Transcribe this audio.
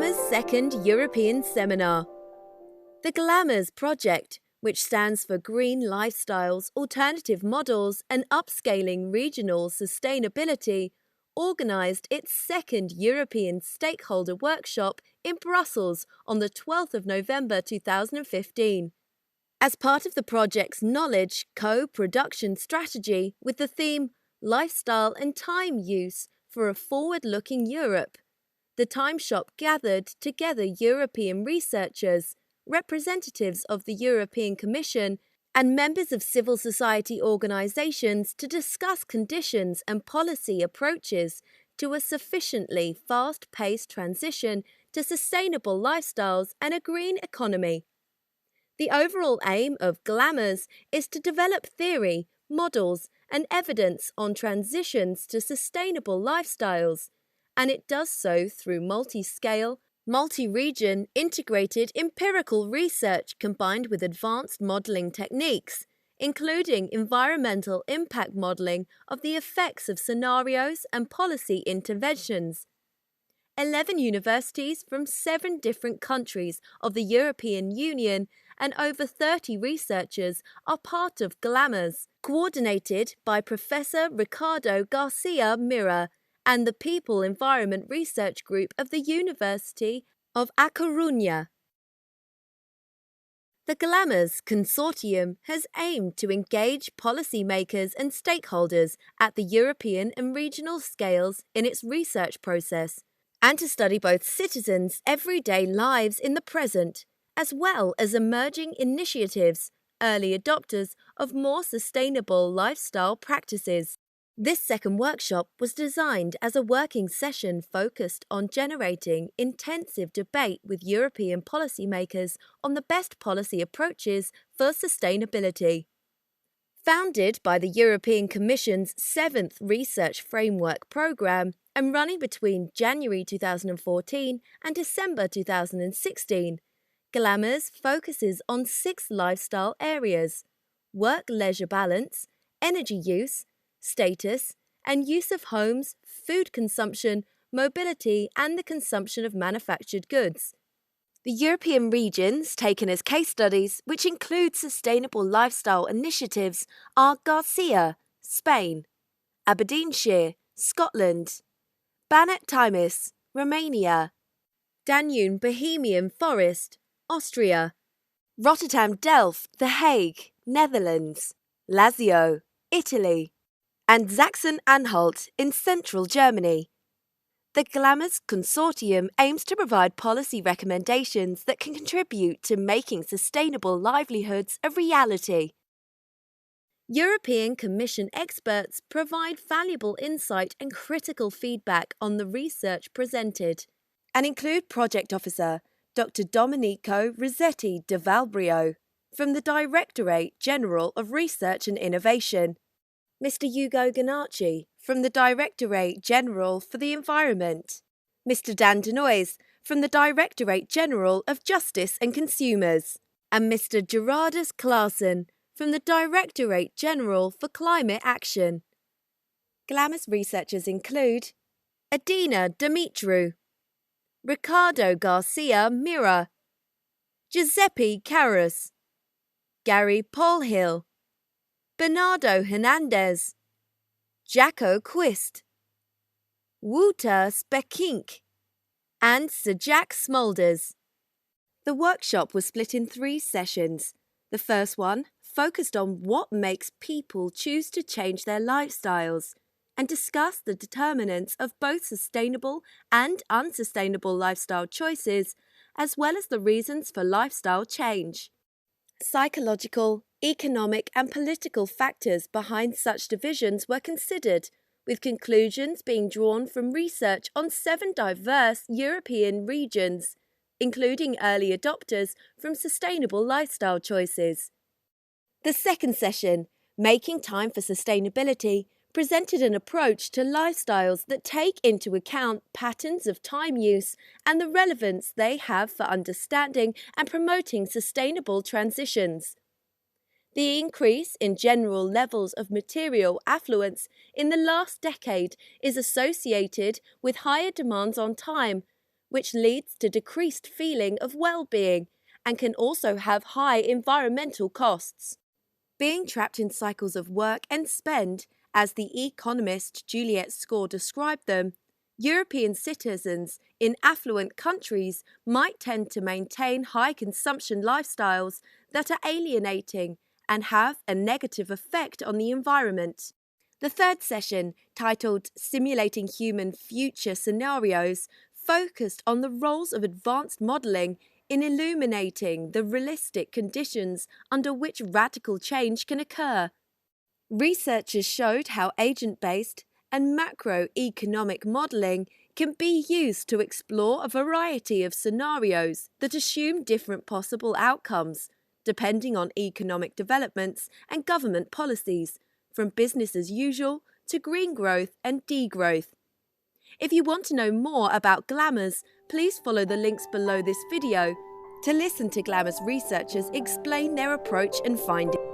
GLAMURS' second European seminar. The GLAMURS project, which stands for Green Lifestyles, Alternative Models and Upscaling Regional Sustainability, organised its second European Stakeholder workshop in Brussels on the 12th of November 2015. As part of the project's knowledge co-production strategy with the theme Lifestyle and Time Use for a Forward-Looking Europe, the Time Shop gathered together European researchers, representatives of the European Commission, and members of civil society organisations to discuss conditions and policy approaches to a sufficiently fast-paced transition to sustainable lifestyles and a green economy. The overall aim of GLAMURS is to develop theory, models, and evidence on transitions to sustainable lifestyles, and it does so through multi-scale, multi-region, integrated empirical research combined with advanced modelling techniques, including environmental impact modelling of the effects of scenarios and policy interventions. 11 universities from 7 different countries of the European Union and over 30 researchers are part of GLAMURS, coordinated by Professor Ricardo Garcia Mira and the People Environment Research Group of the University of A Coruña. The GLAMURS Consortium has aimed to engage policymakers and stakeholders at the European and regional scales in its research process, and to study both citizens' everyday lives in the present, as well as emerging initiatives, early adopters of more sustainable lifestyle practices. This second workshop was designed as a working session focused on generating intensive debate with European policymakers on the best policy approaches for sustainability. Founded by the European Commission's 7th Research Framework Programme and running between January 2014 and December 2016, GLAMURS focuses on 6 lifestyle areas: work-leisure balance, energy use, status, and use of homes, food consumption, mobility, and the consumption of manufactured goods. The European regions taken as case studies, which include sustainable lifestyle initiatives, are Garcia, Spain; Aberdeenshire, Scotland; Banat Timis, Romania; Danube Bohemian Forest, Austria; Rotterdam Delft, The Hague, Netherlands; Lazio, Italy; and Sachsen-Anhalt in central Germany. The GLAMURS Consortium aims to provide policy recommendations that can contribute to making sustainable livelihoods a reality. European Commission experts provide valuable insight and critical feedback on the research presented, and include Project Officer Dr. Domenico Rossetti de Valbrio from the Directorate General of Research and Innovation, Mr. Ugo Ganacci from the Directorate General for the Environment, Mr. Dan Denoise from the Directorate General of Justice and Consumers, and Mr. Gerardus Claassen from the Directorate General for Climate Action. GLAMURS researchers include Adina Dumitru, Ricardo Garcia Mira, Giuseppe Carus, Gary Polhill, Bernardo Hernandez, Jacco Quist, Wouter Spekink, and Sir Jack Smulders. The workshop was split in 3 sessions. The first one focused on what makes people choose to change their lifestyles and discuss the determinants of both sustainable and unsustainable lifestyle choices, as well as the reasons for lifestyle change. Psychological, economic and political factors behind such divisions were considered, with conclusions being drawn from research on 7 diverse European regions, including early adopters from sustainable lifestyle choices. The second session, Making Time for Sustainability, presented an approach to lifestyles that take into account patterns of time use and the relevance they have for understanding and promoting sustainable transitions. The increase in general levels of material affluence in the last decade is associated with higher demands on time, which leads to decreased feeling of well-being and can also have high environmental costs. Being trapped in cycles of work and spend, as the economist Juliet Score described them, European citizens in affluent countries might tend to maintain high consumption lifestyles that are alienating and have a negative effect on the environment. The third session, titled Simulating Human Future Scenarios, focused on the roles of advanced modelling in illuminating the realistic conditions under which radical change can occur. Researchers showed how agent-based and macroeconomic modelling can be used to explore a variety of scenarios that assume different possible outcomes, depending on economic developments and government policies, from business as usual to green growth and degrowth. If you want to know more about GLAMURS, please follow the links below this video to listen to GLAMURS researchers explain their approach and findings.